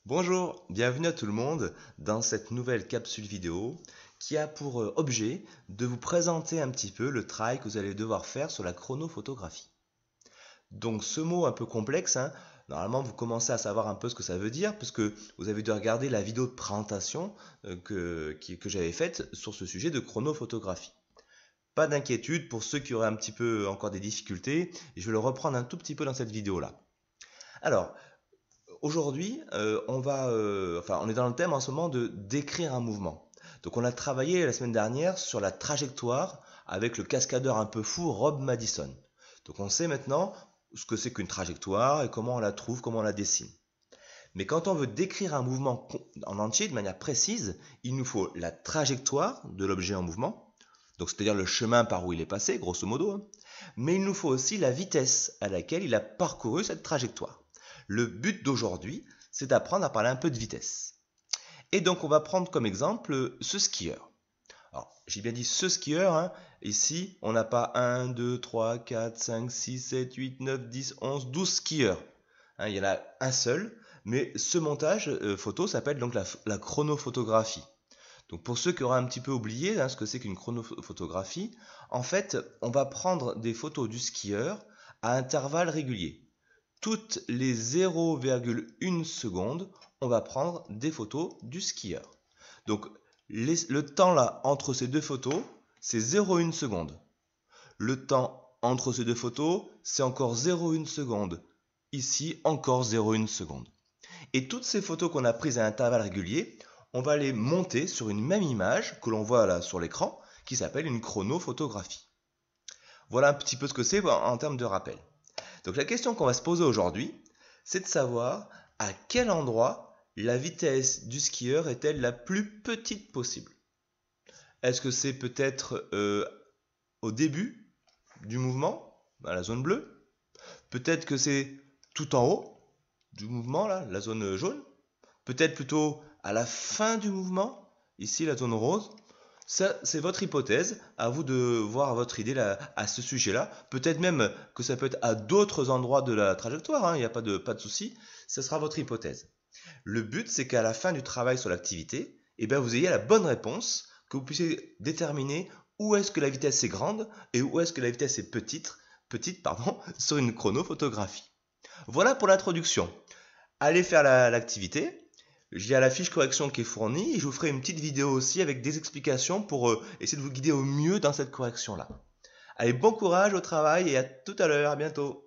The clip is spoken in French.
Bonjour, bienvenue à tout le monde dans cette nouvelle capsule vidéo qui a pour objet de vous présenter un petit peu le travail que vous allez devoir faire sur la chronophotographie. Donc ce mot un peu complexe, normalement vous commencez à savoir un peu ce que ça veut dire puisque vous avez dû regarder la vidéo de présentation que j'avais faite sur ce sujet de chronophotographie. Pas d'inquiétude pour ceux qui auraient un petit peu encore des difficultés, je vais le reprendre un tout petit peu dans cette vidéo-là. Alors, aujourd'hui, on est dans le thème en ce moment de décrire un mouvement. Donc on a travaillé la semaine dernière sur la trajectoire avec le cascadeur un peu fou Rob Madison. Donc on sait maintenant ce que c'est qu'une trajectoire et comment on la trouve, comment on la dessine. Mais quand on veut décrire un mouvement en entier de manière précise, il nous faut la trajectoire de l'objet en mouvement, donc c'est-à-dire le chemin par où il est passé, grosso modo, mais il nous faut aussi la vitesse à laquelle il a parcouru cette trajectoire. Le but d'aujourd'hui, c'est d'apprendre à parler un peu de vitesse. Et donc on va prendre comme exemple ce skieur. Alors, j'ai bien dit ce skieur, ici on n'a pas 1, 2, 3, 4, 5, 6, 7, 8, 9, 10, 11, 12 skieurs. Il y en a un seul, mais ce montage photo s'appelle donc la chronophotographie. Donc pour ceux qui auraient un petit peu oublié ce que c'est qu'une chronophotographie, en fait on va prendre des photos du skieur à intervalles réguliers. Toutes les 0,1 secondes, on va prendre des photos du skieur. Donc le temps là entre ces deux photos, c'est 0,1 seconde. Le temps entre ces deux photos, c'est encore 0,1 seconde. Ici, encore 0,1 seconde. Et toutes ces photos qu'on a prises à intervalles réguliers, on va les monter sur une même image que l'on voit là sur l'écran, qui s'appelle une chronophotographie. Voilà un petit peu ce que c'est en termes de rappel. Donc la question qu'on va se poser aujourd'hui, c'est de savoir à quel endroit la vitesse du skieur est-elle la plus petite possible. Est-ce que c'est peut-être au début du mouvement, dans la zone bleue? Peut-être que c'est tout en haut du mouvement, là, la zone jaune? Peut-être plutôt à la fin du mouvement, ici la zone rose? Ça, c'est votre hypothèse, à vous de voir votre idée là, à ce sujet-là. Peut-être même que ça peut être à d'autres endroits de la trajectoire, il n'y a pas de souci, ce sera votre hypothèse. Le but, c'est qu'à la fin du travail sur l'activité, vous ayez la bonne réponse, que vous puissiez déterminer où est-ce que la vitesse est grande et où est-ce que la vitesse est petite sur une chronophotographie. Voilà pour l'introduction. Allez faire l'activité. J'ai la fiche correction qui est fournie et je vous ferai une petite vidéo aussi avec des explications pour essayer de vous guider au mieux dans cette correction-là. Allez, bon courage au travail et à tout à l'heure, à bientôt.